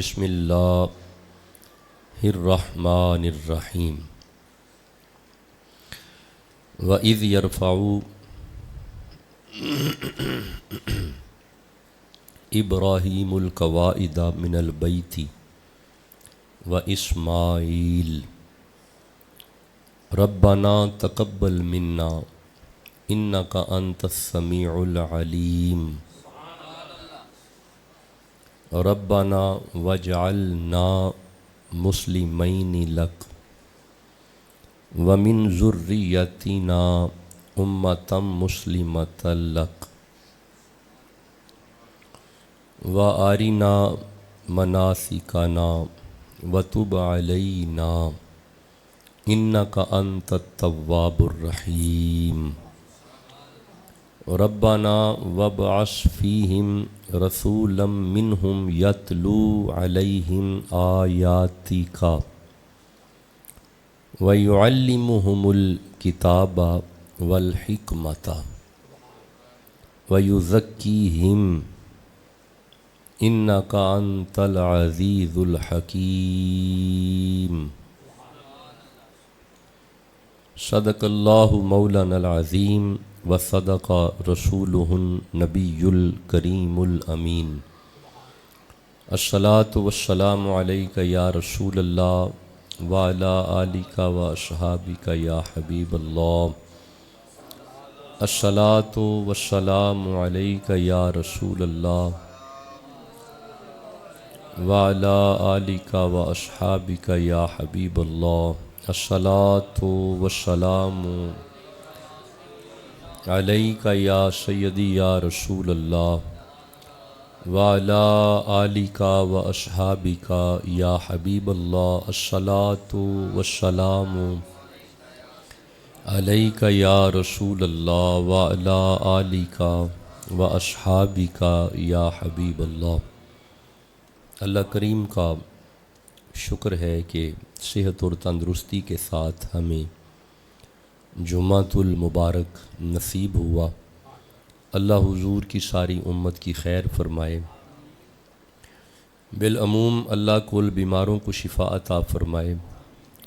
بسم اللہ الرحمن الرحیم وَإِذْ يَرْفَعُ إِبْرَاهِيمُ الْقَوَاعِدَ مِنَ الْبَيْتِ وَإِسْمَاعِيلُ رَبَّنَا تَقَبَّلْ مِنَّا إِنَّكَ أَنْتَ السَّمِيعُ الْعَلِيمُ ربنا وجعلنا مسلمین لک ومن ذریتنا امتا مسلمتا لک وارنا مناسکنا وتب علینا انک انت التواب الرحیم ربنا وابعث فیہم رسولا منہم یتلو علیہم آیاتک ویعلمہم الکتاب والحکمت ویزکیہم انک انت العزیز الحکیم صدق اللہ مولانا العظیم وصدق رسولہ النبی الکریم الامین الصلاۃ والسلام علیک یا رسول اللہ وعلی آلک واصحابک یا حبیب اللہ الصلاۃ والسلام علیک یا رسول اللہ وعلی آلک واصحابک یا حبیب اللہ الصلاۃ والسلام علیک یا سیدی یا رسول اللہ وعلی آلک واصحابک یا حبیب اللہ الصلاۃ والسلام علیک یا رسول اللہ وعلی آلک واصحابک یا حبیب اللہ۔ اللہ کریم کا شکر ہے کہ صحت اور تندرستی کے ساتھ ہمیں جمعۃ المبارک نصیب ہوا۔ اللہ حضور کی ساری امت کی خیر فرمائے، بالعموم اللہ کل بیماروں کو شفا عطا فرمائے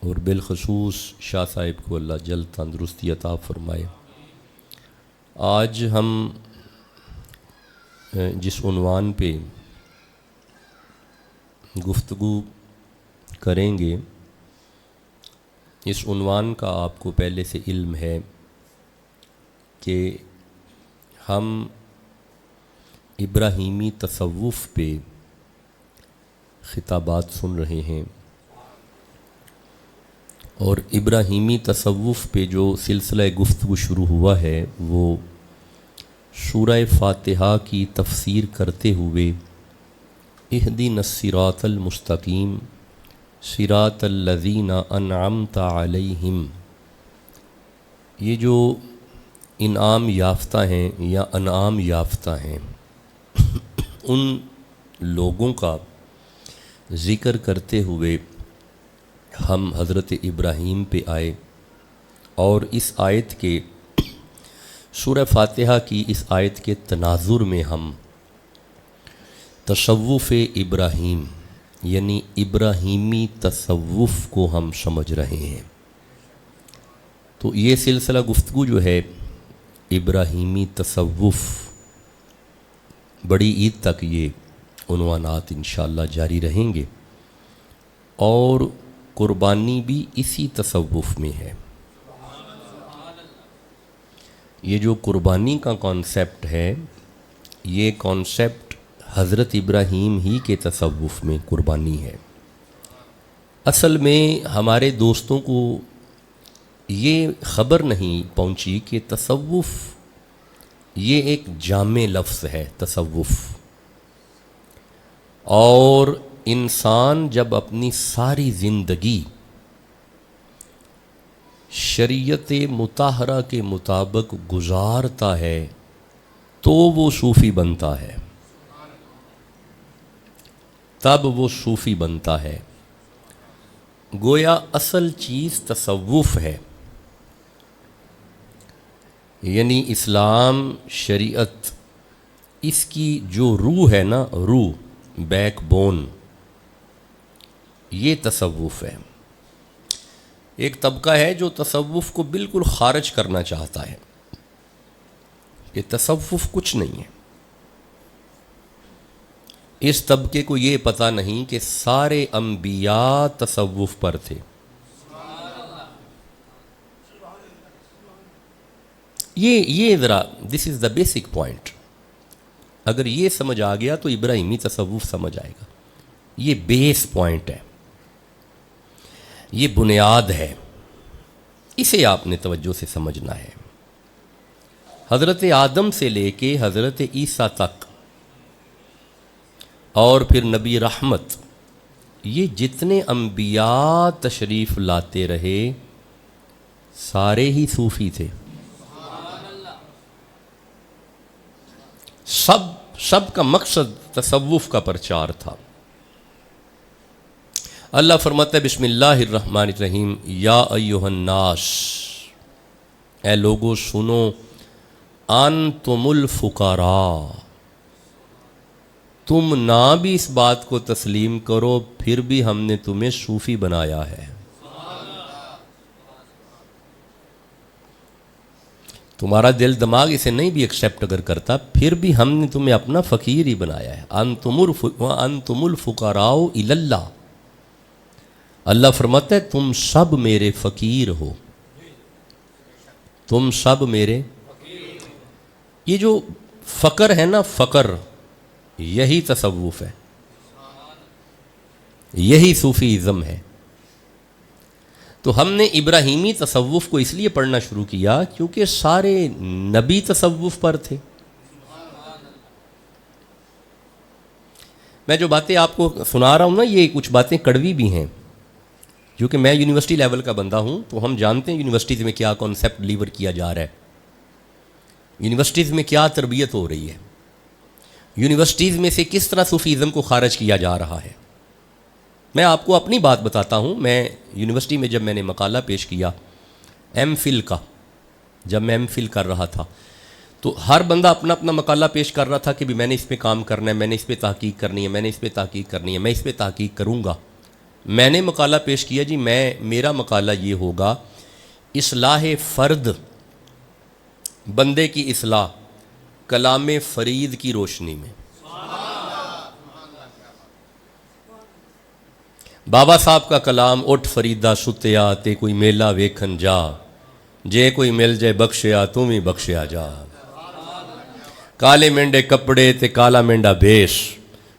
اور بالخصوص شاہ صاحب کو اللہ جلد تندرستی عطا فرمائے۔ آج ہم جس عنوان پہ گفتگو کریں گے، اس عنوان کا آپ کو پہلے سے علم ہے کہ ہم ابراہیمی تصوف پہ خطابات سن رہے ہیں، اور ابراہیمی تصوف پہ جو سلسلہ گفتگو شروع ہوا ہے وہ سورہ فاتحہ کی تفسیر کرتے ہوئے اہدنا الصراط المستقیم صراط الذین انعمت علیہم، یہ جو انعام یافتہ ہیں یا انعام یافتہ ہیں ان لوگوں کا ذکر کرتے ہوئے ہم حضرت ابراہیم پہ آئے، اور اس آیت کے سورہ فاتحہ کی اس آیت کے تناظر میں ہم تصوف ابراہیم یعنی ابراہیمی تصوف کو ہم سمجھ رہے ہیں۔ تو یہ سلسلہ گفتگو جو ہے ابراہیمی تصوف، بڑی عید تک یہ عنوانات انشاءاللہ جاری رہیں گے، اور قربانی بھی اسی تصوف میں ہے۔ یہ جو قربانی کا کانسیپٹ ہے، یہ کانسیپٹ حضرت ابراہیم ہی کے تصوف میں قربانی ہے۔ اصل میں ہمارے دوستوں کو یہ خبر نہیں پہنچی کہ تصوف یہ ایک جامع لفظ ہے۔ تصوف، اور انسان جب اپنی ساری زندگی شریعت مطہرہ کے مطابق گزارتا ہے تو وہ صوفی بنتا ہے، تب وہ صوفی بنتا ہے۔ گویا اصل چیز تصوف ہے، یعنی اسلام شریعت، اس کی جو روح ہے نا، روح بیک بون، یہ تصوف ہے۔ ایک طبقہ ہے جو تصوف کو بالکل خارج کرنا چاہتا ہے کہ تصوف کچھ نہیں ہے۔ اس طبقے کو یہ پتہ نہیں کہ سارے انبیاء تصوف پر تھے۔ یہ ذرا دس از دا بیسک پوائنٹ۔ اگر یہ سمجھ آ گیا تو ابراہیمی تصوف سمجھ آئے گا۔ یہ بیس پوائنٹ ہے، یہ بنیاد ہے، اسے آپ نے توجہ سے سمجھنا ہے۔ حضرت آدم سے لے کے حضرت عیسیٰ تک اور پھر نبی رحمت، یہ جتنے انبیاء تشریف لاتے رہے سارے ہی صوفی تھے۔ سب کا مقصد تصوف کا پرچار تھا۔ اللہ فرماتا ہے بسم اللہ الرحمن الرحیم، یا ایھا الناس، اے لوگو سنو، انتم الفقراء، تم نہ بھی اس بات کو تسلیم کرو پھر بھی ہم نے تمہیں صوفی بنایا ہے۔ تمہارا دل دماغ اسے نہیں بھی ایکسیپٹ اگر کرتا پھر بھی ہم نے تمہیں اپنا فقیر ہی بنایا ہے۔ انتم الفقراء الی اللہ، اللہ فرماتا ہے تم سب میرے فقیر ہو، تم سب میرے۔ یہ جو فقر ہے نا، فقر، یہی تصوف ہے، یہی صوفی ازم ہے۔ تو ہم نے ابراہیمی تصوف کو اس لیے پڑھنا شروع کیا کیونکہ سارے نبی تصوف پر تھے۔ میں جو باتیں آپ کو سنا رہا ہوں نا، یہ کچھ باتیں کڑوی بھی ہیں، کیونکہ میں یونیورسٹی لیول کا بندہ ہوں تو ہم جانتے ہیں یونیورسٹیز میں کیا کانسیپٹ ڈلیور کیا جا رہا ہے، یونیورسٹیز میں کیا تربیت ہو رہی ہے، یونیورسٹیز میں سے کس طرح صوفیزم کو خارج کیا جا رہا ہے۔ میں آپ کو اپنی بات بتاتا ہوں۔ میں یونیورسٹی میں جب میں نے مقالہ پیش کیا ایم فل کا، جب میں ایم فل کر رہا تھا تو ہر بندہ اپنا اپنا مقالہ پیش کر رہا تھا کہ بھی میں نے اس پہ کام کرنا ہے، میں نے اس پہ تحقیق کرنی ہے، میں نے اس پہ تحقیق کرنی ہے، میں اس پہ تحقیق کروں گا۔ میں نے مقالہ پیش کیا جی، میرا مقالہ یہ ہوگا اصلاح فرد، بندے کی اصلاح کلام فرید کی روشنی میں۔ بابا صاحب کا کلام، اٹھ فریدا ستیا تے کوئی میلہ ویکھن جا، جے کوئی مل جائے بخشیا تم ہی بخشیا جا، کالے مینڈے کپڑے تے کالا مینڈا بیش،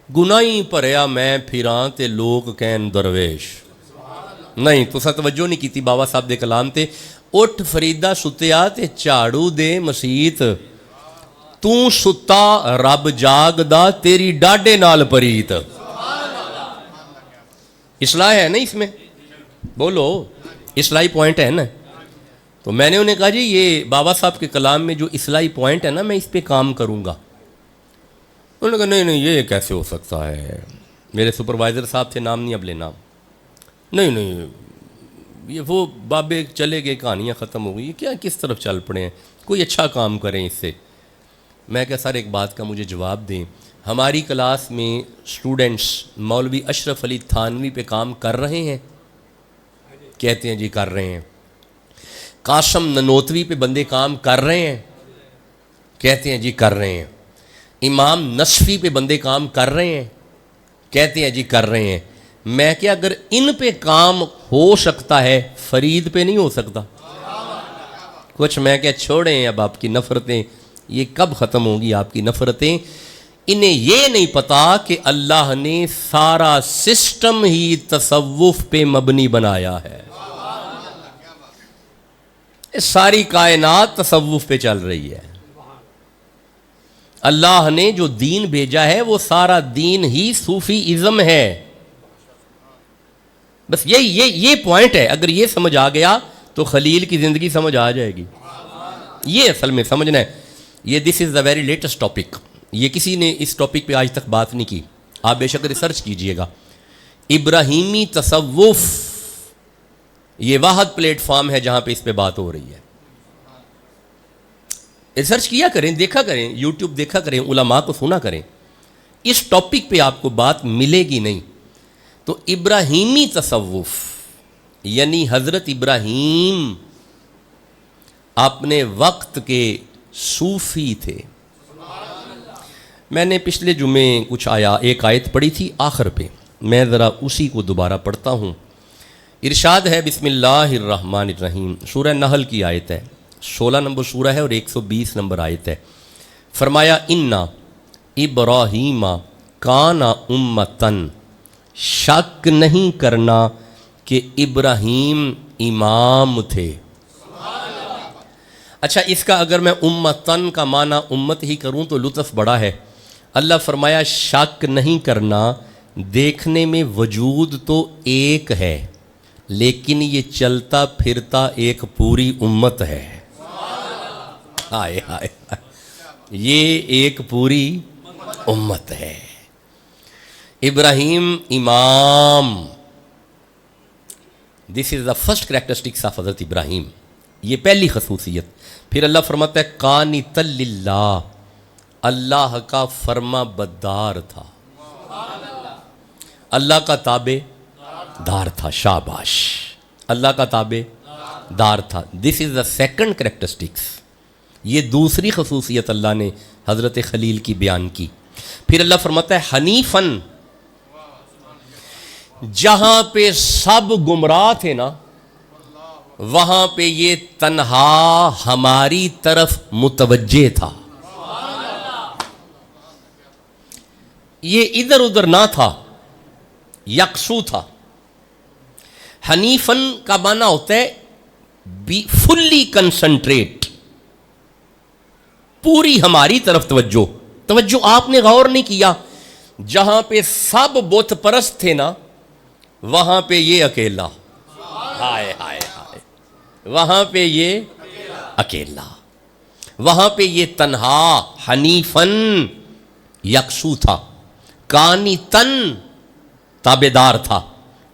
گناہی بھریا میں پھراں تے لوگ کہن درویش۔ نہیں تو توجہ نہیں کیتی بابا صاحب دے کلام تے، اٹھ فریدا ستیا تے جھاڑو دے مسیت، تو ستا رب جاگدا تیری ڈاڈے نال پریت۔ اصلاح ہے نا اس میں، بولو اصلاحی پوائنٹ ہے نا۔ تو میں نے انہیں کہا جی یہ بابا صاحب کے کلام میں جو اصلاحی پوائنٹ ہے نا میں اس پہ کام کروں گا۔ انہوں نے کہا نہیں یہ کیسے ہو سکتا ہے، میرے سپروائزر صاحب تھے، نام نہیں اب لینا، نہیں یہ وہ بابے چلے گئے، کہانیاں ختم ہو گئی، کیا کس طرف چل پڑے ہیں، کوئی اچھا کام کریں اس سے۔ میں کہا سر ایک بات کا مجھے جواب دیں، ہماری کلاس میں اسٹوڈنٹس مولوی اشرف علی تھانوی پہ کام کر رہے ہیں؟ کہتے ہیں جی کر رہے ہیں۔ قاسم ننوتوی پہ بندے کام کر رہے ہیں؟ کہتے ہیں جی کر رہے ہیں۔ امام نصفی پہ بندے کام کر رہے ہیں؟ کہتے ہیں جی کر رہے ہیں۔ میں کہ اگر ان پہ کام ہو سکتا ہے فرید پہ نہیں ہو سکتا؟ کچھ میں کہ چھوڑیں اب آپ کی نفرتیں، یہ کب ختم ہوگی آپ کی نفرتیں؟ انہیں یہ نہیں پتا کہ اللہ نے سارا سسٹم ہی تصوف پہ مبنی بنایا ہے۔ ساری کائنات تصوف پہ چل رہی ہے۔ اللہ نے جو دین بھیجا ہے وہ سارا دین ہی صوفی ازم ہے۔ بس یہ پوائنٹ ہے، اگر یہ سمجھ آ گیا تو خلیل کی زندگی سمجھ آ جائے گی۔ یہ اصل میں سمجھنا ہے۔ یہ دس از دا ویری لیٹسٹ ٹاپک، یہ کسی نے اس ٹاپک پہ آج تک بات نہیں کی، آپ بے شک ریسرچ کیجئے گا۔ ابراہیمی تصوف یہ واحد پلیٹ فارم ہے جہاں پہ اس پہ بات ہو رہی ہے۔ ریسرچ کیا کریں، دیکھا کریں، یوٹیوب دیکھا کریں، علماء کو سنا کریں، اس ٹاپک پہ آپ کو بات ملے گی نہیں۔ تو ابراہیمی تصوف یعنی حضرت ابراہیم اپنے وقت کے صوفی تھے. میں نے پچھلے جمعے ایک آیت پڑھی تھی آخر پہ، میں ذرا اسی کو دوبارہ پڑھتا ہوں. ارشاد ہے بسم اللہ الرحمن الرحیم، سورہ نحل کی آیت ہے، 16 نمبر سورہ ہے اور 120 نمبر آیت ہے. فرمایا انا ابراہیم کان امتن، شک نہیں کرنا کہ ابراہیم امام تھے. اچھا، اس کا اگر میں امتن کا معنی امت ہی کروں تو لطف بڑا ہے. اللہ فرمایا شک نہیں کرنا، دیکھنے میں وجود تو ایک ہے لیکن یہ چلتا پھرتا ایک پوری امت ہے. ہائے ہائے، یہ ایک پوری امت ہے. ابراہیم امام، دس از دا فرسٹ کریکٹرسٹکس آف حضرت ابراہیم، یہ پہلی خصوصیت. پھر اللہ فرماتا ہے قانتا للہ، اللہ کا فرما بردار تھا، اللہ کا تابع دار تھا. شاباش، اللہ کا تابع دار تھا. دس از دا سیکنڈ کریکٹرسٹکس. یہ دوسری خصوصیت اللہ نے حضرت خلیل کی بیان کی. پھر اللہ فرماتا ہے حنیفاً، جہاں پہ سب گمراہ تھے نا وہاں پہ یہ تنہا ہماری طرف متوجہ تھا. یہ ادھر ادھر نہ تھا، یکسو تھا. حنیفاً کا معنی ہوتا ہے بی فلی کنسنٹریٹ، پوری ہماری طرف توجہ. آپ نے غور نہیں کیا، جہاں پہ سب بت پرست تھے نا وہاں پہ یہ اکیلا. ہائے ہائے ہائے، وہاں پہ یہ اکیلا، وہاں پہ یہ تنہا. حنیفاً یکسو تھا، قانتاً تابعدار تھا،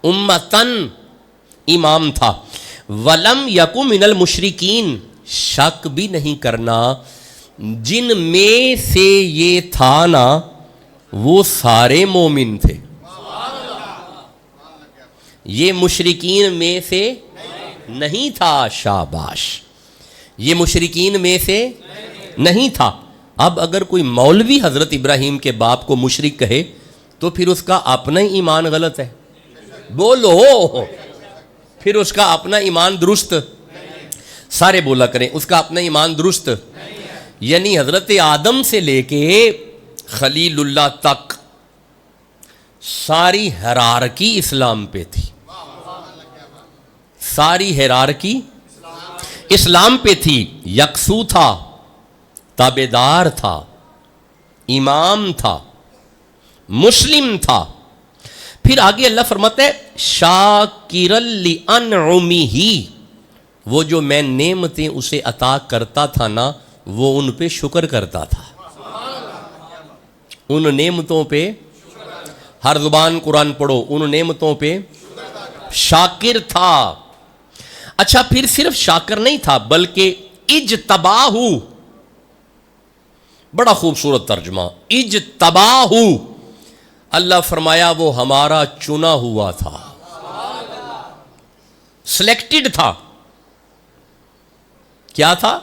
امتاً امام تھا. ولم یکن من المشرکین، شک بھی نہیں کرنا جن میں سے یہ تھا نا وہ سارے مومن تھے. یہ مشرکین میں سے نہیں تھا. شاباش، یہ مشرکین میں سے نہیں تھا. اب اگر کوئی مولوی حضرت ابراہیم کے باپ کو مشرک کہے تو پھر اس کا اپنا ہی ایمان غلط ہے. بولو، پھر اس کا اپنا ایمان درست. سارے بولا کریں، اس کا اپنا ایمان درست. یعنی حضرت آدم سے لے کے خلیل اللہ تک ساری ہیرارکی اسلام پہ تھی. ساری ہیرارکی اسلام پہ تھی. یکسو تھا، تابعدار تھا، امام تھا، مسلم تھا. پھر آگے اللہ فرماتا ہے شاکرا لانعمہ، وہ جو میں نعمتیں اسے عطا کرتا تھا نا وہ ان پہ شکر کرتا تھا. ان نعمتوں پہ ہر زبان قرآن پڑھو، ان نعمتوں پہ شاکر تھا. اچھا، پھر صرف شاکر نہیں تھا بلکہ اجتباہ، بڑا خوبصورت ترجمہ، اجتباہ. اللہ فرمایا وہ ہمارا چنا ہوا تھا، سلیکٹڈ تھا. کیا تھا؟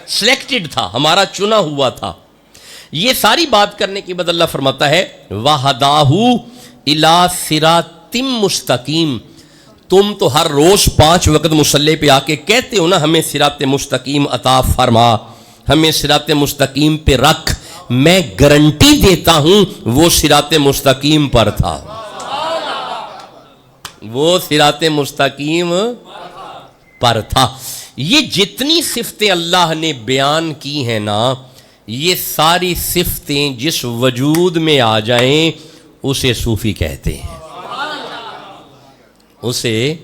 سلیکٹڈ تھا، ہمارا چنا ہوا تھا. یہ ساری بات کرنے کے بعد اللہ فرماتا ہے وَهَدَاهُ إِلَىٰ صِرَاطٍ مُسْتَقِيمٍ. تم تو ہر روز 5 وقت مصلی پہ آ کے کہتے ہو نا ہمیں صراط مستقیم عطا فرما، ہمیں صراط مستقیم پہ رکھ. میں گارنٹی دیتا ہوں وہ صراط مستقیم پر تھا، وہ صراط مستقیم پر تھا. یہ جتنی صفتیں اللہ نے بیان کی ہیں نا یہ ساری صفتیں جس وجود میں آ جائیں اسے صوفی کہتے ہیں. اسے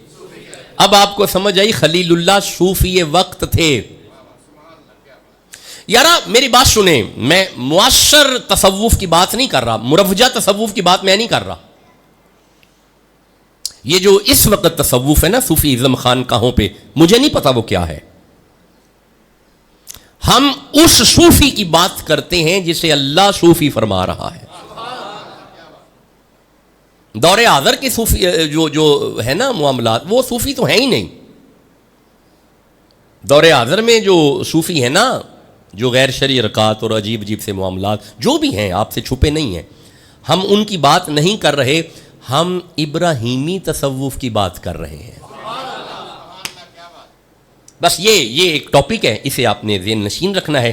اب آپ کو سمجھ آئی، خلیل اللہ صوفی وقت تھے. یارا میری بات سنیں، میں معاصر تصوف کی بات نہیں کر رہا، مروجہ تصوف کی بات میں نہیں کر رہا. یہ جو اس وقت تصوف ہے نا صوفی ازم خان کہوں پہ، مجھے نہیں پتا وہ کیا ہے. ہم اس صوفی کی بات کرتے ہیں جسے اللہ صوفی فرما رہا ہے. دور حاضر کے صوفی جو ہے نا معاملات، وہ صوفی تو ہیں ہی نہیں. دور حاضر میں جو صوفی ہیں نا، جو غیر شرعی حرکات اور عجیب عجیب سے معاملات جو بھی ہیں، آپ سے چھپے نہیں ہیں، ہم ان کی بات نہیں کر رہے، ہم ابراہیمی تصوف کی بات کر رہے ہیں. بس یہ ایک ٹاپک ہے، اسے آپ نے ذہن نشین رکھنا ہے.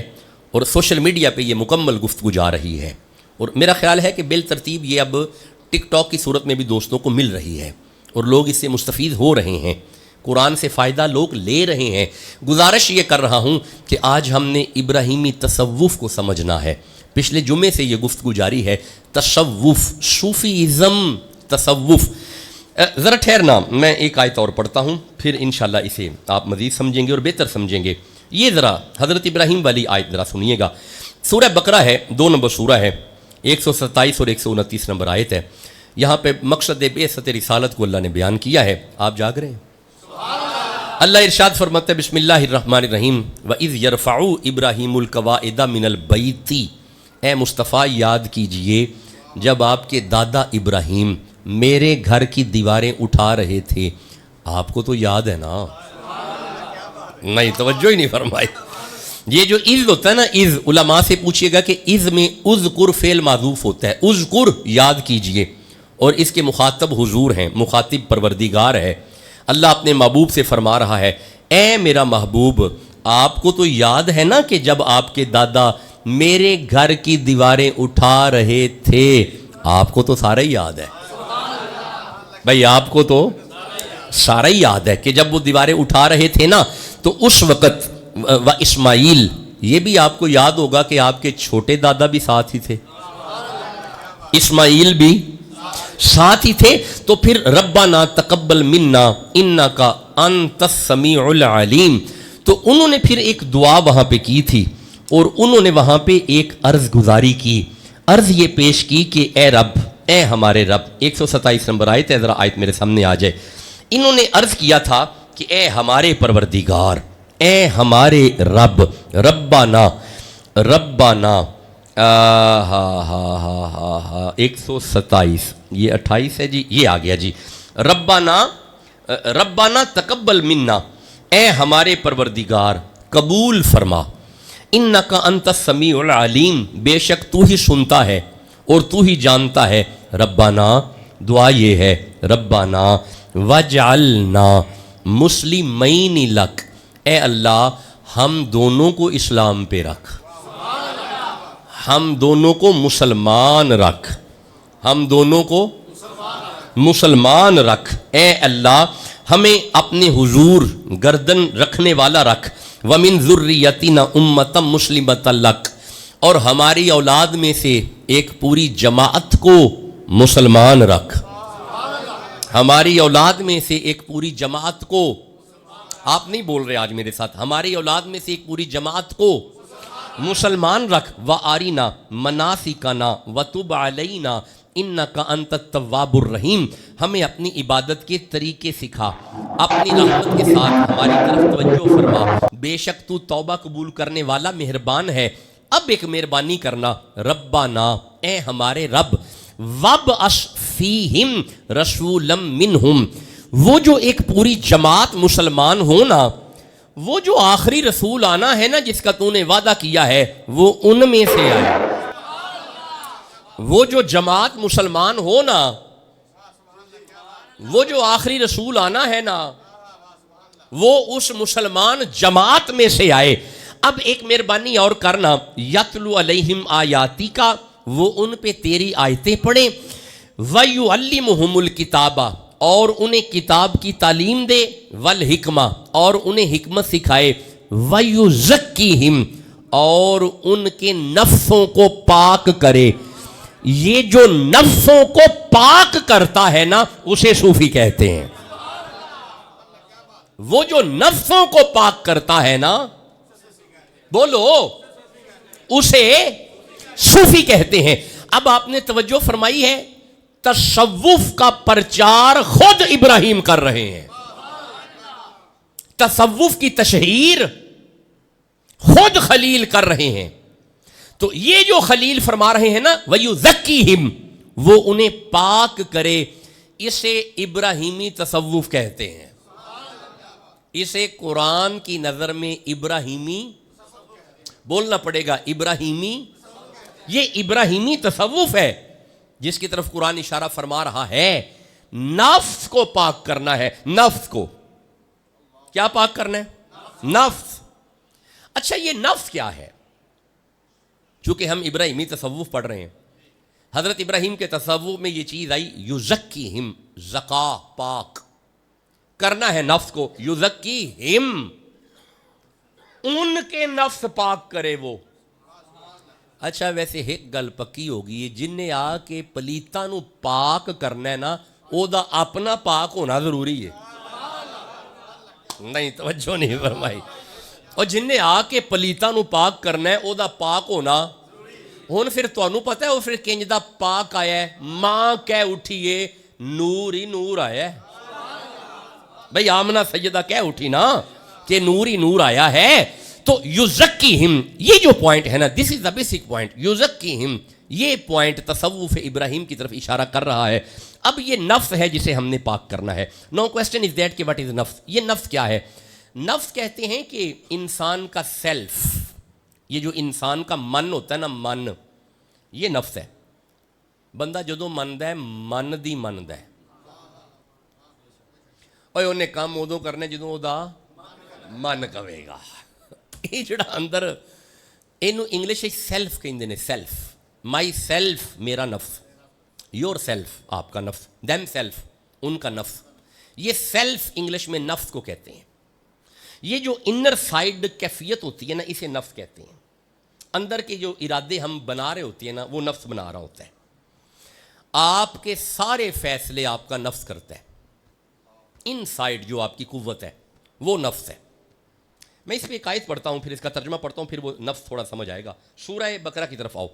اور سوشل میڈیا پہ یہ مکمل گفتگو جا رہی ہے، اور میرا خیال ہے کہ بالترتیب یہ اب ٹک ٹاک کی صورت میں بھی دوستوں کو مل رہی ہے، اور لوگ اس سے مستفید ہو رہے ہیں، قرآن سے فائدہ لوگ لے رہے ہیں. گزارش یہ کر رہا ہوں کہ آج ہم نے ابراہیمی تصوف کو سمجھنا ہے. پچھلے جمعے سے یہ گفتگو جاری ہے، تصوف، صوفیزم، تصوف. ذرا ٹھہرنا، میں ایک آیت اور پڑھتا ہوں، پھر انشاءاللہ اسے آپ مزید سمجھیں گے اور بہتر سمجھیں گے. یہ ذرا حضرت ابراہیم والی آیت ذرا سنیے گا. سورہ بقرہ ہے، 2 نمبر سورہ ہے، 127 اور 129 نمبر آیت ہے. یہاں پہ مقصد بعثت رسالت کو اللہ نے بیان کیا ہے. آپ جاگ رہے ہیں؟ اللہ ارشاد فرماتا ہے، بسم اللہ الرحمن الرحیم، وَإِذْ يَرْفَعُ إِبْرَاهِيمُ الْقَوَاعِدَ مِنَ الْبَيْتِ. اے مصطفیٰ یاد کیجئے جب آپ کے دادا ابراہیم میرے گھر کی دیواریں اٹھا رہے تھے. آپ کو تو یاد ہے نا؟ نہیں، توجہ ہی نہیں فرمائی. یہ جو اذ ہوتا ہے نا، اذ، علماء سے پوچھئے گا کہ اذ میں اذکر فعل معذوف ہوتا ہے. اذکر یاد کیجئے، اور اس کے مخاطب حضور ہیں، مخاطب پروردگار ہے. اللہ اپنے محبوب سے فرما رہا ہے، اے میرا محبوب، آپ کو تو یاد ہے نا کہ جب آپ کے دادا میرے گھر کی دیواریں اٹھا رہے تھے. آپ کو تو سارا ہی یاد ہے بھائی، آپ کو تو سارا ہی یاد ہے کہ جب وہ دیواریں اٹھا رہے تھے نا، تو اس وقت و اسماعیل، یہ بھی آپ کو یاد ہوگا کہ آپ کے چھوٹے دادا بھی ساتھ ہی تھے، اسماعیل بھی ساتھ ہی تھے. تو پھر ربنا تقبل منا انکا انت السمیع العلیم. تو انہوں نے پھر ایک دعا وہاں پہ کی تھی، اور انہوں نے وہاں پہ ایک عرض گزاری کی. عرض یہ پیش کی کہ اے رب، اے ہمارے رب. 127 نمبر آیت ہے، ذرا آیت میرے سامنے آ جائے. انہوں نے عرض کیا تھا کہ اے ہمارے پروردگار، اے ہمارے رب، ربنا، ربنا 127، یہ 28 ہے جی، یہ آ گیا جی. ربنا، ربنا تقبل منا، اے ہمارے پروردگار قبول فرما. انکا انت السمیع العلیم، بے شک تو ہی سنتا ہے اور تو ہی جانتا ہے. ربنا، دعا یہ ہے، ربنا وجعلنا مسلمین لک، اے اللہ ہم دونوں کو اسلام پہ رکھ، ہم دونوں کو مسلمان رکھ، ہم دونوں کو مسلمان رکھ. اے اللہ ہمیں اپنے حضور گردن رکھنے والا رکھ. وَمِن ذُرِّيَّتِنَا أُمَّةً مُسْلِمَةً لَكَ، اور ہماری اولاد میں سے ایک پوری جماعت کو مسلمان رکھ. ہماری اولاد میں سے ایک پوری جماعت کو، آپ نہیں بول رہے آج میرے ساتھ، ہماری اولاد میں سے ایک پوری جماعت کو مسلمان رکھ. وَآرِنَا مَنَاسِكَنَا وَتُبْ عَلَيْنَا اِنَّكَ أَنْتَ التَّوَّابُ الرَّحِيمُ. ہمیں اپنی عبادت کے طریقے سکھا، اپنی رحمت کے ساتھ ہماری طرف توجہ فرما، بے شک تو توبہ قبول کرنے والا مہربان ہے. اب ایک مہربانی کرنا، ربنا، اے ہمارے رب، وَابْعَثْ فِيهِمْ رَسُولًا مِّنْهُمْ، وہ جو ایک پوری جماعت مسلمان ہونا، وہ جو آخری رسول آنا ہے نا جس کا تو نے وعدہ کیا ہے، وہ ان میں سے آئے. وہ جو جماعت مسلمان ہونا، وہ جو آخری رسول آنا ہے نا، وہ اس مسلمان جماعت میں سے آئے. اب ایک مہربانی اور کرنا، یتلو علیہم آیاتی کا، وہ ان پہ تیری آیتیں پڑھیں. وَيُعَلِّمُهُمُ الْكِتَابَ، اور انہیں کتاب کی تعلیم دے، والحکمہ، اور انہیں حکمت سکھائے. وَيُزَكِّيهِمْ، اور ان کے نفسوں کو پاک کرے. یہ جو نفسوں کو پاک کرتا ہے نا، اسے صوفی کہتے ہیں. وہ جو نفسوں کو پاک کرتا ہے نا، بولو، اسے صوفی کہتے ہیں. اب آپ نے توجہ فرمائی ہے، تصوف کا پرچار خود ابراہیم کر رہے ہیں، تصوف کی تشہیر خود خلیل کر رہے ہیں. تو یہ جو خلیل فرما رہے ہیں نا، وَيُزَكِّيهِمْ، وہ انہیں پاک کرے. اسے ابراہیمی تصوف کہتے ہیں. اسے قرآن کی نظر میں ابراہیمی بولنا پڑے گا. ابراہیمی، یہ ابراہیمی تصوف ہے جس کی طرف قرآن اشارہ فرما رہا ہے. نفس کو پاک کرنا ہے. نفس کو کیا پاک کرنا ہے؟ نفس. اچھا یہ نفس کیا ہے؟ چونکہ ہم ابراہیمی تصوف پڑھ رہے ہیں، حضرت ابراہیم کے تصوف میں یہ چیز آئی یزکیہم، زکا، پاک کرنا ہے نفس کو. یزکیہم، ان کے نفس پاک کرے وہ. اچھا ویسے ایک گل پکی ہوگی، جن نے آ کے پلیتاں نو پاک کرنا ہے نا، او دا اپنا پاک ہونا ضروری ہے. نہیں توجہ نہیں فرمائی. اور جن نے آ کے پلیتاں نو پاک کرنا ہے، او دا پاک ہونا. ہن پھر تانوں پتہ ہے او پھر کنج دا پاک آیا ہے؟ ماں کہہ اٹھیے نور ہی نور آیا ہے. بھئی آمنہ سیدہ کہہ اٹھی نا کہ نور ہی نور آیا ہے. تو یزکیہم، یہ جو پوائنٹ ہے نا، دس از دا بیسک پوائنٹ. یزکیہم، یہ پوائنٹ تصوف ابراہیم کی طرف اشارہ کر رہا ہے. اب یہ نفس ہے جسے ہم نے پاک کرنا ہے. نو کوسچن از دیٹ کہ واٹ از نفس. یہ نفس کیا ہے؟ نفس کہتے ہیں کہ انسان کا سیلف، یہ جو انسان کا من ہوتا ہے نا، من، یہ نفس ہے. بندہ جدو مندا ہے من دی مندا ہے. اوے انہیں کام ادو کرنا جدو او دا من کہے گا. یہ جڑا اندر اینو انگلش سیلف کہندے نے. سیلف، مائی سیلف، میرا نفس. یور سیلف، آپ کا نفس. دیم سیلف، ان کا نفس. یہ سیلف انگلش میں نفس کو کہتے ہیں. یہ جو انر سائیڈ کیفیت ہوتی ہے نا، اسے نفس کہتے ہیں. اندر کے جو ارادے ہم بنا رہے ہوتے ہیں نا، وہ نفس بنا رہا ہوتا ہے. آپ کے سارے فیصلے آپ کا نفس کرتا ہے. ان سائیڈ جو آپ کی قوت ہے وہ نفس ہے. میں اس پہ ایک آیت پڑھتا ہوں، پھر اس کا ترجمہ پڑھتا ہوں، پھر وہ نفس تھوڑا سمجھ آئے گا. سورہ بقرہ کی طرف آؤ.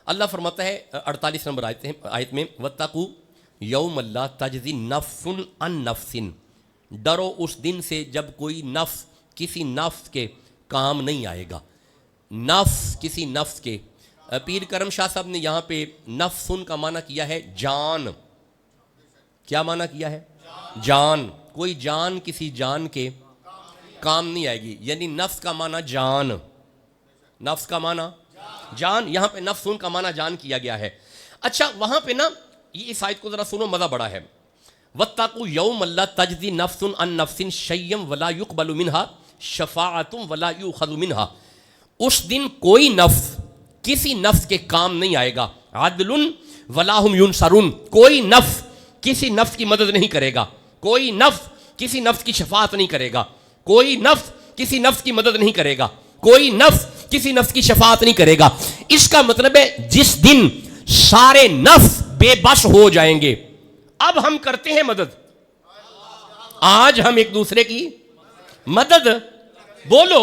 اللہ فرماتا ہے 48 نمبر آیت میں، وَاتَّقُوا یوم لا تجزی نفس عن نفس، ڈرو اس دن سے جب کوئی نفس کسی نفس کے کام نہیں آئے گا. نفس کسی نفس کے. پیر کرم شاہ صاحب نے یہاں پہ نفسن کا معنی کیا ہے جان. کیا معنی کیا ہے؟ جان. کوئی جان کسی جان کے کام نہیں آئے گی، یعنی نفس کا معنی جان. نفس کا معنی جان. یہاں پہ نفسن کا معنی جان کیا گیا ہے. اچھا وہاں پہ نا، یہ اس آیت کو ذرا سنو، مزہ بڑا ہے. وَاتَّقُوا يَوْمَ لَا تَجْزِي نَفْسٌ عَن نَفْسٍ شَيْئًا وَلَا يُقْبَلُ مِنْهَا شَفَاعَةٌ وَلَا يُؤْخَذُ مِنْهَا. اس دن کوئی نفس کسی نفس کے کام نہیں آئے گا. عَدْلٌ وَلَا هُمْ يُنصَرُونَ، کوئی نفس کسی نفس کی مدد نہیں کرے گا. کوئی نفس کسی نفس کی شفاعت نہیں کرے گا. کوئی نفس کسی نفس کی مدد نہیں کرے گا. کوئی نفس کسی نفس کی شفاعت نہیں کرے گا. اس کا مطلب ہے جس دن سارے نفس بے بس ہو جائیں گے. اب ہم کرتے ہیں مدد. آج ہم ایک دوسرے کی مدد، بولو،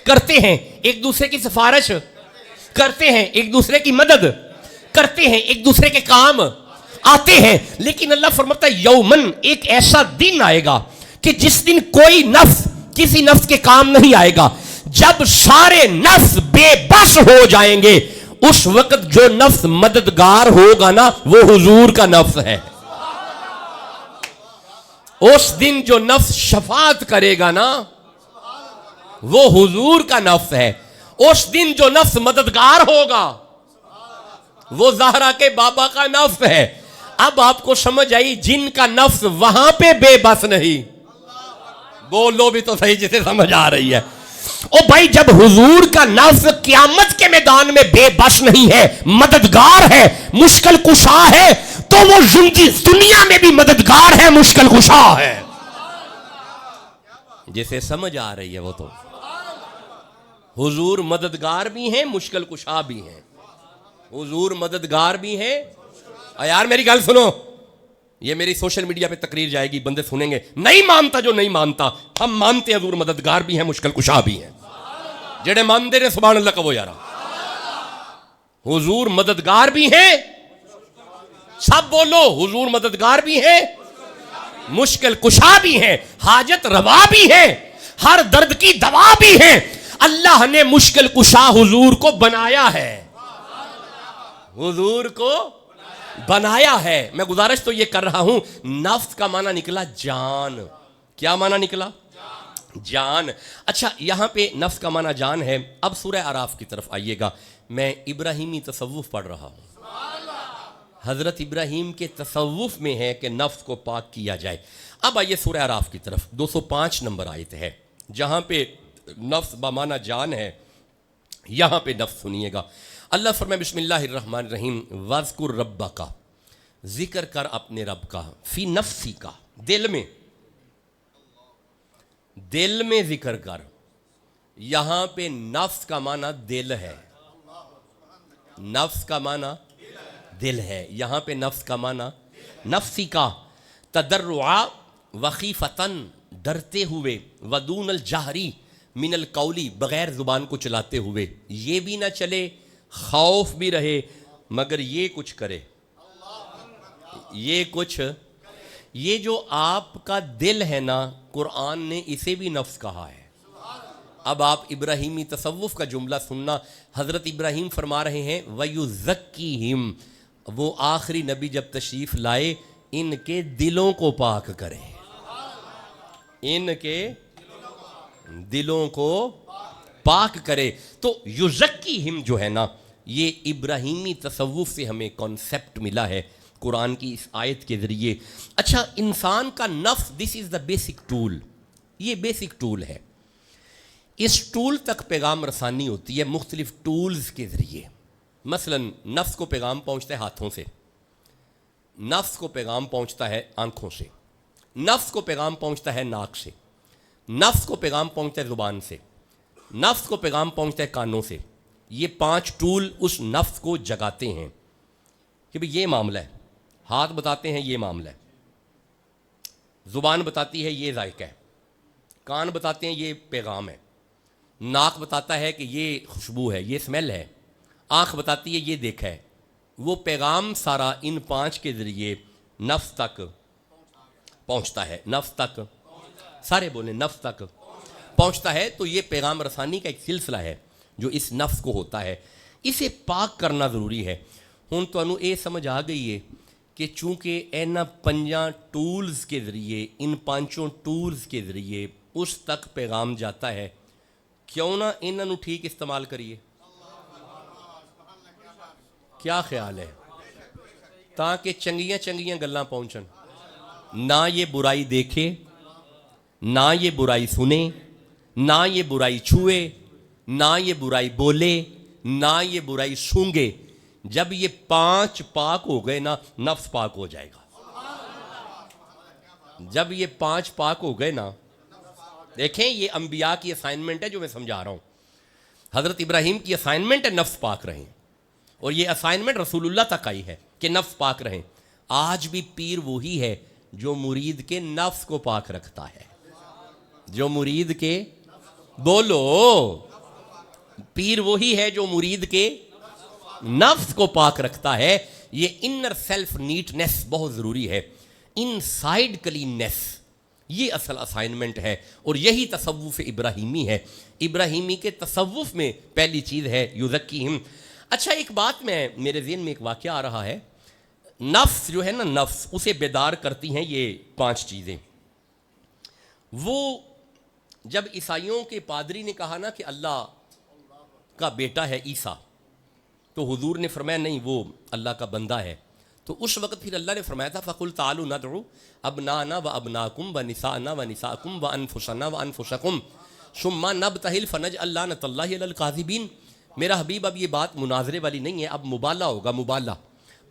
کرتے ہیں. ایک دوسرے کی سفارش کرتے ہیں، ایک دوسرے کی مدد کرتے ہیں، ایک دوسرے کے کام آتے ہیں. لیکن اللہ فرماتا ہے یومن، ایک ایسا دن آئے گا کہ جس دن کوئی نفس کسی نفس کے کام نہیں آئے گا. جب سارے نفس بے بس ہو جائیں گے، اس وقت جو نفس مددگار ہوگا نا، وہ حضور کا نفس ہے. اس دن جو نفس شفاعت کرے گا نا، وہ حضور کا نفس ہے. اس دن جو نفس مددگار ہوگا، وہ زہرا کے بابا کا نفس ہے. اب آپ کو سمجھ آئی جن کا نفس وہاں پہ بے بس نہیں. بولو بھی تو صحیح جسے سمجھ آ رہی ہے. او بھائی جب حضور کا نفس قیامت کے میدان میں بے بس نہیں ہے، مددگار ہے، مشکل کشا ہے، تو وہ دنیا میں بھی مددگار ہے، مشکل کشا ہے. جسے سمجھ آ رہی ہے وہ تو. حضور مددگار بھی ہیں، مشکل کشا بھی ہیں. حضور مددگار بھی ہیں. یار میری گل سنو، یہ میری سوشل میڈیا پہ تقریر جائے گی، بندے سنیں گے. نہیں مانتا جو نہیں مانتا، ہم مانتے ہیں حضور مددگار بھی ہیں، مشکل کشا بھی ہیں. جڑے مانتے رہے سبحان اللہ کہو یارا. حضور مددگار بھی ہیں، سب بولو، حضور مددگار بھی ہیں، مشکل کشا بھی ہیں، حاجت روا بھی ہیں، ہر درد کی دوا بھی ہیں. اللہ نے مشکل کشا حضور کو بنایا ہے. حضور کو بنایا ہے. میں گزارش تو یہ کر رہا ہوں, نفس کا معنی نکلا جان. کیا معنی نکلا؟ جان. اچھا یہاں پہ نفس کا معنی جان ہے. اب سورہ اعراف کی طرف آئیے گا. میں ابراہیمی تصوف پڑھ رہا ہوں. حضرت ابراہیم کے تصوف میں ہے کہ نفس کو پاک کیا جائے. اب آئیے سورہ اعراف کی طرف. 205 نمبر آیت ہے جہاں پہ نفس بمعنی جان ہے. یہاں پہ نفس سنیے گا. اللہ فرمائے بسم اللہ الرحمن الرحیم وَاذْكُرْ رَبَّكَ, ذکر کر اپنے رب کا, فی نفسی کا, دل میں, دل میں ذکر کر. یہاں پہ نفس کا معنی دل ہے. نفس کا معنی دل ہے. یہاں پہ نفس کا معنی نفسی کا, تضرعا وخیفتن, ڈرتے ہوئے, ودون الجہری من القولی, بغیر زبان کو چلاتے ہوئے. یہ بھی نہ چلے, خوف بھی رہے, مگر یہ کچھ کرے, یہ کچھ. یہ جو آپ کا دل ہے نا, قرآن نے اسے بھی نفس کہا ہے. اب آپ ابراہیمی تصوف کا جملہ سننا. حضرت ابراہیم فرما رہے ہیں وَيُزَكِّهِمْ, وہ آخری نبی جب تشریف لائے ان کے دلوں کو پاک کرے, ان کے دلوں کو پاک کرے. تو یزکیہم جو ہے نا, یہ ابراہیمی تصوف سے ہمیں کانسیپٹ ملا ہے قرآن کی اس آیت کے ذریعے. اچھا انسان کا نفس, دس از دا بیسک ٹول. یہ بیسک ٹول ہے. اس ٹول تک پیغام رسانی ہوتی ہے مختلف ٹولز کے ذریعے. مثلا نفس کو پیغام پہنچتا ہے ہاتھوں سے, نفس کو پیغام پہنچتا ہے آنکھوں سے, نفس کو پیغام پہنچتا ہے ناک سے, نفس کو پیغام پہنچتا ہے زبان سے, نفس کو پیغام پہنچتا ہے کانوں سے. یہ 5 ٹول اس نفس کو جگاتے ہیں کہ بھئی یہ معاملہ ہے. ہاتھ بتاتے ہیں یہ معاملہ ہے, زبان بتاتی ہے یہ ذائقہ ہے, کان بتاتے ہیں یہ پیغام ہے, ناک بتاتا ہے کہ یہ خوشبو ہے, یہ اسمیل ہے, آنکھ بتاتی ہے یہ دیکھا ہے. وہ پیغام سارا ان 5 کے ذریعے نفس تک پہنچتا ہے. نفس تک, سارے بولیں, نفس تک پہنچتا ہے. تو یہ پیغام رسانی کا ایک سلسلہ ہے جو اس نفس کو ہوتا ہے. اسے پاک کرنا ضروری ہے. ہن تانوں یہ سمجھ آ گئی ہے کہ چونکہ اینا 5 ٹولز کے ذریعے, ان 5 ٹولز کے ذریعے اس تک پیغام جاتا ہے, کیوں نہ انہاں نوں ٹھیک استعمال کریے. کیا خیال ہے؟ تاکہ چنگیاں چنگیاں گلاں پہنچن. نہ یہ برائی دیکھے, نہ یہ برائی سنے, نہ یہ برائی چھوئے, نہ یہ برائی بولے, نہ یہ برائی سونگے. جب یہ 5 پاک ہو گئے نا, نفس پاک ہو جائے گا. جب یہ 5 پاک ہو گئے نا, دیکھیں یہ انبیاء کی اسائنمنٹ ہے جو میں سمجھا رہا ہوں. حضرت ابراہیم کی اسائنمنٹ ہے نفس پاک رہیں, اور یہ اسائنمنٹ رسول اللہ تک آئی ہے کہ نفس پاک رہیں. آج بھی پیر وہی ہے جو مرید کے نفس کو پاک رکھتا ہے. جو مرید کے, بولو, پیر وہی ہے جو مرید کے نفس کو پاک رکھتا ہے. یہ انر سیلف نیٹنس بہت ضروری ہے, ان سائڈ کلیننس, یہ اصل اسائنمنٹ ہے. اور یہی تصوف ابراہیمی ہے. ابراہیمی کے تصوف میں پہلی چیز ہے یزکیہم. اچھا ایک بات میں میرے ذہن میں ایک واقعہ آ رہا ہے. نفس جو ہے نا, نفس اسے بیدار کرتی ہیں یہ 5 چیزیں. وہ جب عیسائیوں کے پادری نے کہا نا کہ اللہ کا بیٹا ہے عیسیٰ, تو حضور نے فرمایا نہیں وہ اللہ کا بندہ ہے. تو اس وقت پھر اللہ نے فرمایا تھا فَقُلْ تَعَالُوا نَدْعُوا أَبْنَاءَنَا وَأَبْنَاءَكُمْ وَنِسَاءَنَا وَنِسَاءَكُمْ وَأَنفُسَنَا وَأَنفُسَكُمْ ثُمَّ نَبْتَهِلْ فَنَجْعَلْ لَعْنَةَ اللَّهِ عَلَى الْكَاذِبِينَ. میرا حبیب اب یہ بات مناظرے والی نہیں ہے, اب مبالہ ہوگا.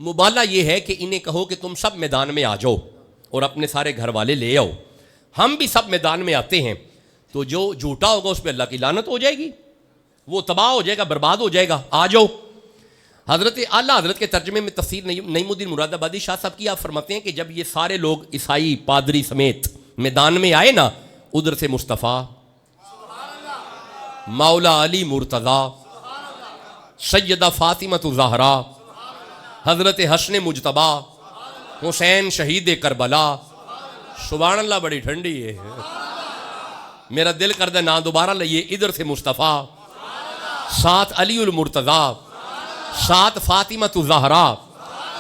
مبالہ یہ ہے کہ انہیں کہو کہ تم سب میدان میں آ جاؤ اور اپنے سارے گھر والے لے آؤ. ہم بھی سب میدان میں آتے ہیں, تو جو جھوٹا ہوگا اس پہ اللہ کی لعنت ہو جائے گی, وہ تباہ ہو جائے گا, برباد ہو جائے گا. آ جاؤ. حضرت اعلیٰ حضرت کے ترجمے میں تفسیر نعیم الدین مراد آبادی شاہ صاحب کی آپ فرماتے ہیں کہ جب یہ سارے لوگ عیسائی پادری سمیت میدان میں آئے نا, ادھر سے مصطفیٰ, مولا علی مرتضیٰ, سیدہ فاطمہ زہرا, حضرت حسن مجتبیٰ, حسین شہید کربلا. سبحان اللہ, بڑی ٹھنڈی ہے, میرا دل کردہ نہ دوبارہ لئیے. ادھر سے مصطفیٰ, ساتھ علی المرتضیٰ, ساتھ فاطمہ زہرا,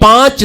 5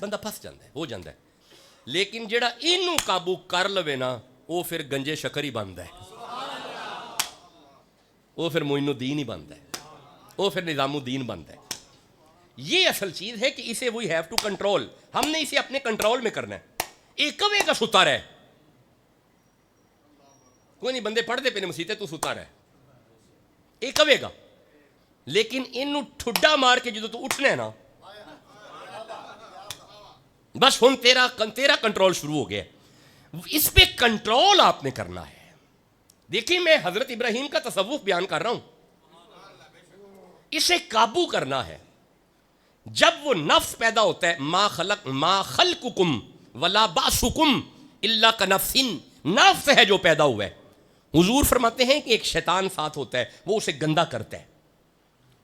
بندہ پھس جاتا ہے, ہو جاتا ہے. لیکن جڑا اینوں قابو کر لوے نا وہ پھر گنجے شکر ہی بنتا ہے, وہ پھر معین الدین ہی بنتا ہے, وہ پھر نظام الدین بنتا ہے. یہ اصل چیز ہے کہ اسے وی ہیو ٹو کنٹرول. ہم نے اسے اپنے کنٹرول میں کرنا ہے. ایک کوے کا ستا رہے, کوئی نہیں بندے پڑھ دے پہ مسیتے تو ستا رہے, ایک کوے گا. لیکن انہوں ٹھڈا مار کے جدو تو اٹھنا ہے نا, بس ہن تیرا کنٹرول شروع ہو گیا. اس پہ کنٹرول آپ نے کرنا ہے. دیکھیں میں حضرت ابراہیم کا تصوف بیان کر رہا ہوں, اسے قابو کرنا ہے. جب وہ نفس پیدا ہوتا ہے, ما خلقکم ولا بعثکم الا کنفس, نفس ہے جو پیدا ہوا ہے. حضور فرماتے ہیں کہ ایک شیطان ساتھ ہوتا ہے, وہ اسے گندا کرتا ہے,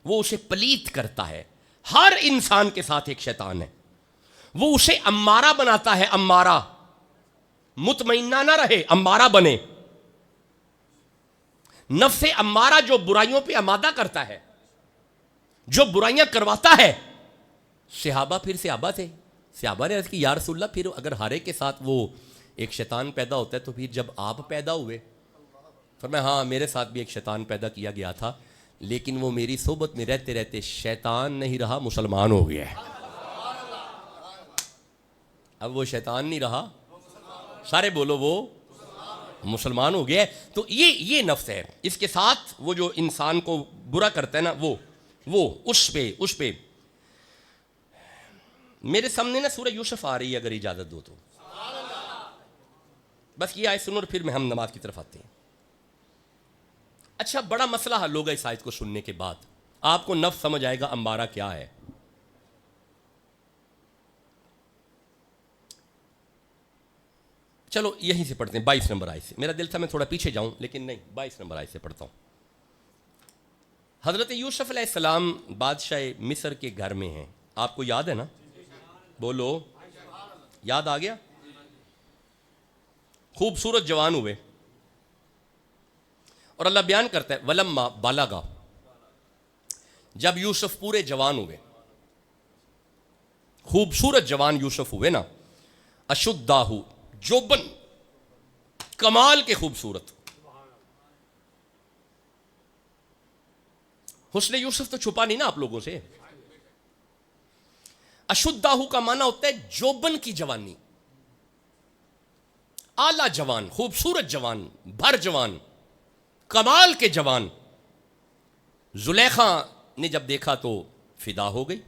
وہ اسے پلیت کرتا ہے. ہر انسان کے ساتھ ایک شیطان ہے, وہ اسے امارہ بناتا ہے. امارہ, مطمئنہ نہ رہے, امارہ بنے. نفس امارہ جو برائیوں پہ آمادہ کرتا ہے, جو برائیاں کرواتا ہے. صحابہ تھے, صحابہ نے عرض کی یا رسول اللہ پھر اگر ہر ایک کے ساتھ وہ ایک شیطان پیدا ہوتا ہے تو پھر جب آپ پیدا ہوئے, فرمایا ہاں میرے ساتھ بھی ایک شیطان پیدا کیا گیا تھا, لیکن وہ میری صحبت میں رہتے رہتے شیطان نہیں رہا, مسلمان ہو گیا ہے. اب وہ شیطان نہیں رہا, سارے بولو وہ مسلمان ہو گیا ہے. تو یہ نفس ہے, اس کے ساتھ وہ جو انسان کو برا کرتا ہے نا, وہ اس پہ میرے سامنے نا سورہ یوسف آ رہی ہے, اگر اجازت دو تو بس یہ آیت سنو اور پھر میں ہم نماز کی طرف آتے ہیں. اچھا بڑا مسئلہ حل ہوگا اس آیت کو سننے کے بعد. آپ کو نفس سمجھ آئے گا امارہ کیا ہے. چلو یہیں سے پڑھتے ہیں 22 نمبر آیت سے. میرا دل تھا میں تھوڑا پیچھے جاؤں لیکن نہیں, 22 نمبر آیت سے پڑھتا ہوں. حضرت یوسف علیہ السلام بادشاہ مصر کے گھر میں ہیں. آپ کو یاد ہے نا, بولو یاد آ گیا. خوبصورت جوان ہوئے اور اللہ بیان کرتا ہے ولما بالغا, جب یوسف پورے جوان ہوئے, خوبصورت جوان یوسف ہوئے نا, اشدہ جوبن, کمال کے خوبصورت. حسن یوسف تو چھپا نہیں نا آپ لوگوں سے. اشدہ کا معنی ہوتا ہے جوبن کی جوانی, اعلی جوان, خوبصورت جوان, بھر جوان, کمال کے جوان. زلیخا نے جب دیکھا تو فدا ہو گئی.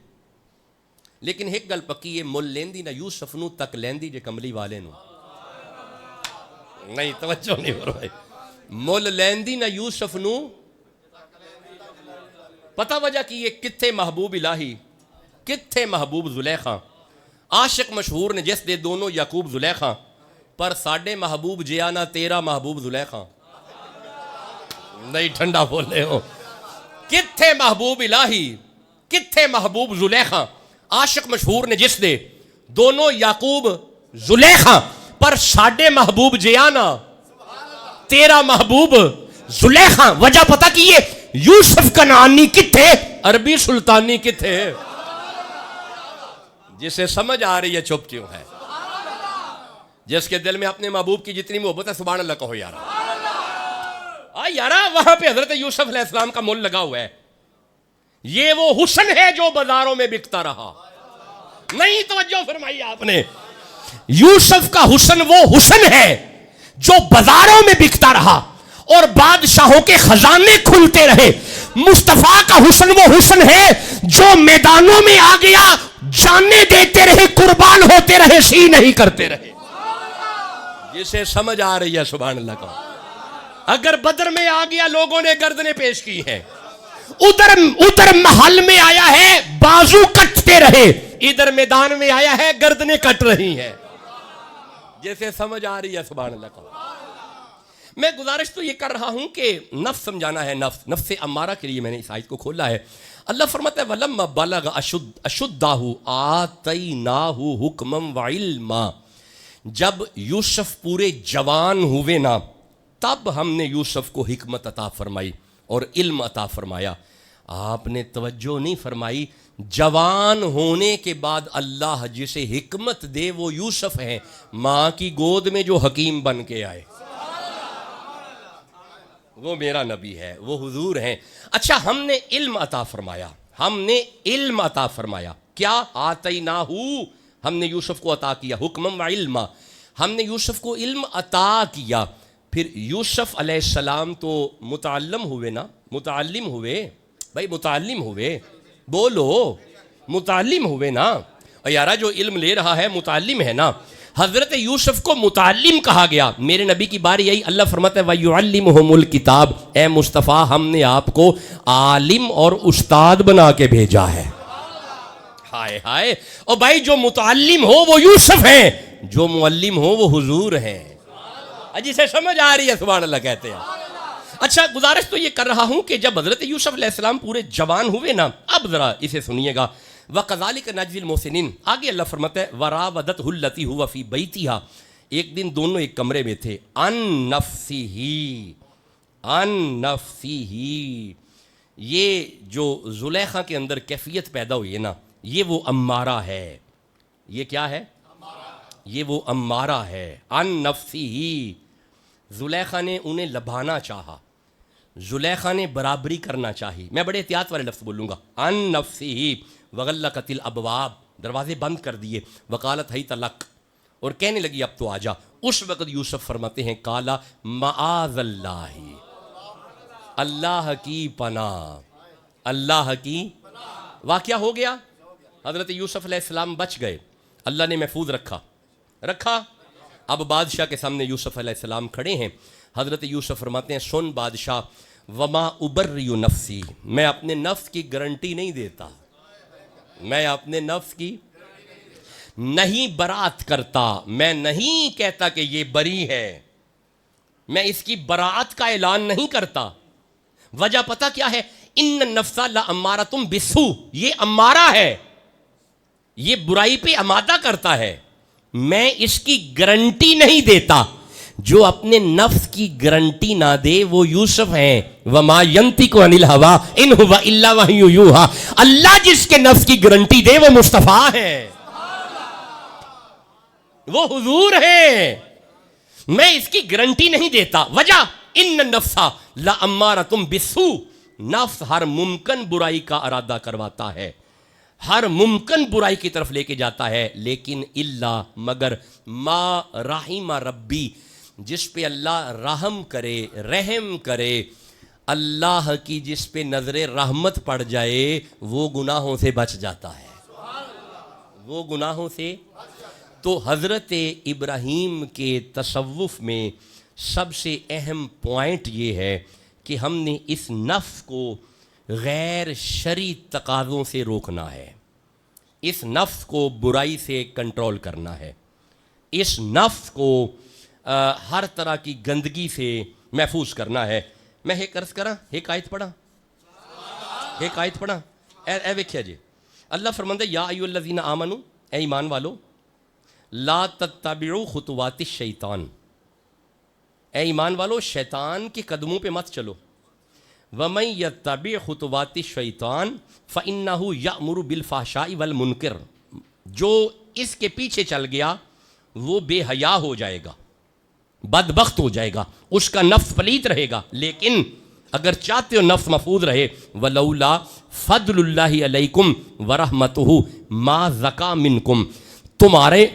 لیکن ایک گل پکی ہے, مل لیندی نہ یوسف نو تک لیندی جے کملی والے نو. نہیں توجہ نہیں فرمائی. مل لیندی نہ یوسف نو, پتہ وجہ کی یہ کتھے محبوب الہی, کتھے محبوب زلیخا. عاشق مشہور نے جس دے دونوں یعقوب زلیخا, پر ساڈے محبوب جیانا تیرا محبوب زلیخا. نہیں ٹھنڈا بولے ہو. کتھے محبوب الہی, کتھے محبوب زلیخا. عاشق مشہور نے جس دے دونوں یعقوب زلیخا, پر ساڈے محبوب جیانا تیرا محبوب زلیخا. وجہ پتہ کی یہ یوسف کنعانی کتھے, عربی سلطانی کتھے. جسے سمجھ آ رہی ہے چپ کیوں ہے, جس کے دل میں اپنے محبوب کی جتنی محبت ہے سبحان اللہ کہو یارا. یارا وہاں پہ حضرت یوسف علیہ السلام کا مول لگا ہوا ہے. یہ وہ حسن ہے جو بازاروں میں بکتا رہا. نہیں توجہ فرمائی آپ نے. یوسف کا حسن وہ حسن ہے جو بازاروں میں بکتا رہا اور بادشاہوں کے خزانے کھلتے رہے. مصطفیٰ کا حسن وہ حسن ہے جو میدانوں میں آ گیا, جانے دیتے رہے, قربان ہوتے رہے, سی نہیں کرتے رہے. جسے سمجھ آ رہی ہے سبحان اللہ کا. اگر بدر میں آ گیا لوگوں نے گردنیں پیش کی ہیں, ادھر محل میں آیا ہے بازو کٹتے رہے, ادھر میدان میں آیا ہے گردنیں کٹ رہی ہیں. جیسے سمجھ آ رہی ہے سبحان اللہ کا. میں گزارش تو یہ کر رہا ہوں کہ نفس سمجھانا ہے. نفس امارہ کے لیے میں نے اس آیت کو کھولا ہے. اللہ فرماتا ہے وَلَمَّا بَلَغَ أَشُدَّهُ آتَيْنَاهُ حُکْمًا وَعِلْمًا, جب یوسف پورے جوان ہوئے نا, تب ہم نے یوسف کو حکمت عطا فرمائی اور علم عطا فرمایا. آپ نے توجہ نہیں فرمائی، جوان ہونے کے بعد اللہ جسے حکمت دے وہ یوسف ہیں، ماں کی گود میں جو حکیم بن کے آئے وہ میرا نبی ہے، وہ حضور ہیں۔ اچھا، ہم نے علم عطا فرمایا، ہم نے علم عطا فرمایا، کیا آتیناہو، ہم نے یوسف کو عطا کیا حکمم و علما، ہم نے یوسف کو علم عطا کیا۔ پھر یوسف علیہ السلام تو متعلم ہوئے نا، متعلم ہوئے، بھائی متعلم ہوئے، بولو متعلم ہوئے نا، اور یارا جو علم لے رہا ہے متعلم ہے نا۔ حضرت یوسف کو متعلم کہا گیا، میرے نبی کی باری یہی، اللہ فرماتا ہے وَيُعَلِّمُهُمُ الْكِتَابِ، اے مصطفیٰ ہم نے آپ کو عالم اور استاد بنا کے بھیجا ہے۔ ہائے ہائے، اور بھائی جو متعلم ہو وہ یوسف ہیں، جو معلم ہو وہ حضور ہیں۔ جسے سمجھ آ رہی ہے سبحان اللہ کہتے ہیں۔ اچھا، گزارش تو یہ کر رہا ہوں کہ جب حضرت یوسف علیہ السلام پورے جوان ہوئے نا، اب ذرا اسے سنیے گا، وَقَذَلِكَ نَجْزِي الْمُحْسِنِينَ، آگے اللہ فرماتا ہے وَرَاوَدَتْهُ الَّتِي هُوَ فِي بَيْتِهَا، ایک دن دونوں ایک کمرے میں تھے، عن نفسه، یہ جو زلیخا کے اندر کیفیت پیدا ہوئی ہے نا، یہ وہ امارہ ہے، یہ کیا ہے؟ یہ وہ امارہ ہے، عن نفسه، زلیخا نے انہیں لبھانا چاہا، زلیخا نے برابری کرنا چاہی، میں بڑے احتیاط والے لفظ بولوں گا، عن نفسه وغلقت الابواب، دروازے بند کر دیے، وقالت حیت لک، اور کہنے لگی اب تو آجا۔ اس وقت یوسف فرماتے ہیں قالا معاذ اللہ، اللہ کی پناہ، اللہ کی، واقعہ ہو گیا، حضرت یوسف علیہ السلام بچ گئے، اللہ نے محفوظ رکھا۔ اب بادشاہ کے سامنے یوسف علیہ السلام کھڑے ہیں، حضرت یوسف فرماتے ہیں سن بادشاہ، وما ابری نفسی، میں اپنے نفس کی گارنٹی نہیں دیتا، میں اپنے نفس کی نہیں برات کرتا، میں نہیں کہتا کہ یہ بری ہے، میں اس کی براعت کا اعلان نہیں کرتا۔ وجہ پتہ کیا ہے؟ ان النفس لامارۃ بالسوء، یہ امارہ ہے، یہ برائی پہ آمادہ کرتا ہے، میں اس کی گارنٹی نہیں دیتا۔ جو اپنے نفس کی گارنٹی نہ دے وہ یوسف ہیں، وما ينطق عن الهوى ان هو الا وحی یوحى، اللہ جس کے نفس کی گارنٹی دے وہ مصطفیٰ ہے، وہ حضور ہیں، میں اس کی گارنٹی نہیں دیتا۔ وجہ ان النفس لامارۃ بالسوء، نفس ہر ممکن برائی کا ارادہ کرواتا ہے، ہر ممکن برائی کی طرف لے کے جاتا ہے، لیکن اللہ، مگر ما رحم ربی، جس پہ اللہ رحم کرے، رحم کرے، اللہ کی جس پہ نظر رحمت پڑ جائے وہ گناہوں سے بچ جاتا ہے، وہ گناہوں سے۔ تو حضرت ابراہیم کے تصوف میں سب سے اہم پوائنٹ یہ ہے کہ ہم نے اس نفس کو غیر شرعی تقاضوں سے روکنا ہے، اس نفس کو برائی سے کنٹرول کرنا ہے، اس نفس کو ہر طرح کی گندگی سے محفوظ کرنا ہے۔ میں ایک عرض کراں، ایک آیت پڑھا، ایک آیت پڑھا، اے ویکھیا جی، اللہ فرماندا ہے یا ایھا الذین آمنو، اے ایمان والو، لا تتبعوا خطوات الشیطان، اے ایمان والو شیطان کے قدموں پہ مت چلو، وَمَن يَتَّبِعْ خُطُوَاتِ الشَّيْطَانِ فَإِنَّهُ يَأْمُرُ بِالْفَحْشَاءِ وَالْمُنکَرِ، جو اس کے پیچھے چل گیا وہ بے حیا ہو جائے گا، بدبخت ہو جائے گا، اس کا نفس پلیت رہے گا۔ لیکن اگر چاہتے ہو نفس محفوظ رہے، وَلَوْلَا فَضْلُ اللَّهِ عَلَيْكُمْ وَرَحْمَتُهُ مَا زَكَىٰ مِنْكُمْ،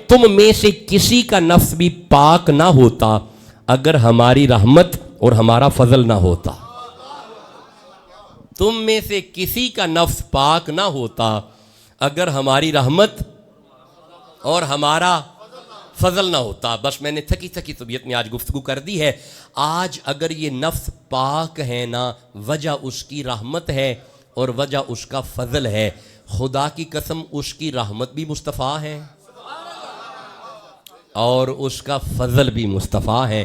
تم میں سے کسی کا نفس بھی پاک نہ ہوتا اگر ہماری رحمت اور ہمارا فضل نہ ہوتا، تم میں سے کسی کا نفس پاک نہ ہوتا اگر ہماری رحمت اور ہمارا فضل نہ ہوتا۔ بس میں نے تھکی تھکی طبیعت میں آج گفتگو کر دی ہے۔ آج اگر یہ نفس پاک ہے نا، وجہ اس کی رحمت ہے اور وجہ اس کا فضل ہے۔ خدا کی قسم اس کی رحمت بھی مصطفیٰ ہے اور اس کا فضل بھی مصطفیٰ ہے۔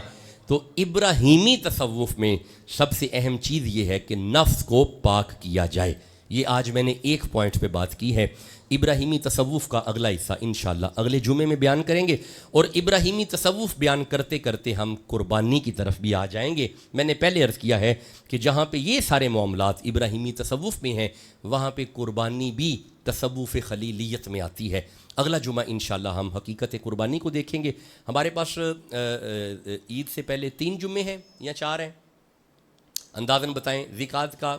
تو ابراہیمی تصوف میں سب سے اہم چیز یہ ہے کہ نفس کو پاک کیا جائے۔ یہ آج میں نے ایک پوائنٹ پہ بات کی ہے. ابراہیمی تصوف کا اگلا حصہ انشاءاللہ اگلے جمعے میں بیان کریں گے، اور ابراہیمی تصوف بیان کرتے کرتے ہم قربانی کی طرف بھی آ جائیں گے. میں نے پہلے عرض کیا ہے کہ جہاں پہ یہ سارے معاملات ابراہیمی تصوف میں ہیں وہاں پہ قربانی بھی تصوف خلیلیت میں آتی ہے. اگلا جمعہ انشاءاللہ ہم حقیقت قربانی کو دیکھیں گے. ہمارے پاس عید سے پہلے 3 جمعے ہیں یا 4 ہیں؟ اندازاً بتائیں. زکوٰۃ کا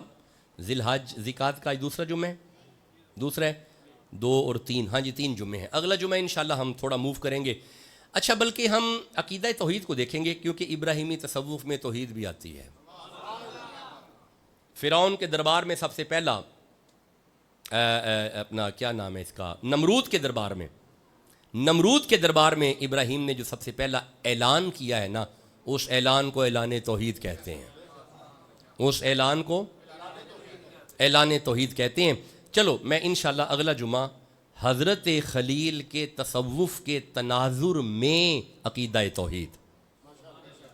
ذی الحج زکوٰۃ کا دوسرا جمعہ ہے، دوسرا ہے 2 اور 3. ہاں جی 3 جمعے ہیں. اگلا جمعہ انشاءاللہ ہم تھوڑا موو کریں گے. اچھا، بلکہ ہم عقیدہ توحید کو دیکھیں گے کیونکہ ابراہیمی تصوف میں توحید بھی آتی ہے. فرعون کے دربار میں سب سے پہلا اپنا کیا نام ہے اس کا، نمرود کے دربار میں ابراہیم نے جو سب سے پہلا اعلان کیا ہے نا، اس اعلان کو اعلان توحید کہتے ہیں. اس اعلان کو اعلان توحید کہتے ہیں. چلو میں انشاءاللہ اگلا جمعہ حضرت خلیل کے تصوف کے تناظر میں عقیدہ توحید،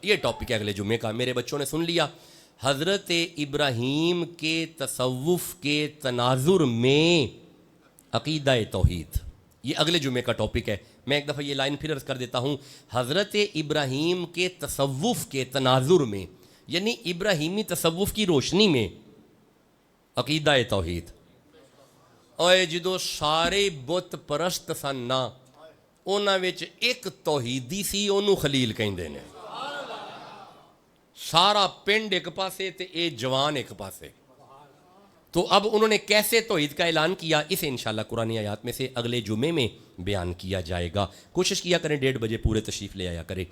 یہ ٹاپک ہے اگلے جمعے کا. میرے بچوں نے سن لیا، حضرت ابراہیم کے تصوف کے تناظر میں عقیدہ توحید، یہ اگلے جمعے کا ٹاپک ہے. میں ایک دفعہ یہ لائن پھر عرض کر دیتا ہوں. حضرت ابراہیم کے تصوف کے تناظر میں، یعنی ابراہیمی تصوف کی روشنی میں عقیدہ توحید. اوے جدو سارے بت پرست سن نا، انہاں وچ ایک توحیدی سی، انہوں خلیل کہندے نے. سارا پنڈ ایک پاسے تے اے جوان ایک پاسے. تو اب انہوں نے کیسے توحید کا اعلان کیا، اسے انشاءاللہ قرآن آیات میں سے اگلے جمعے میں بیان کیا جائے گا. کوشش کیا کریں 1:30 بجے پورے تشریف لے آیا کریں.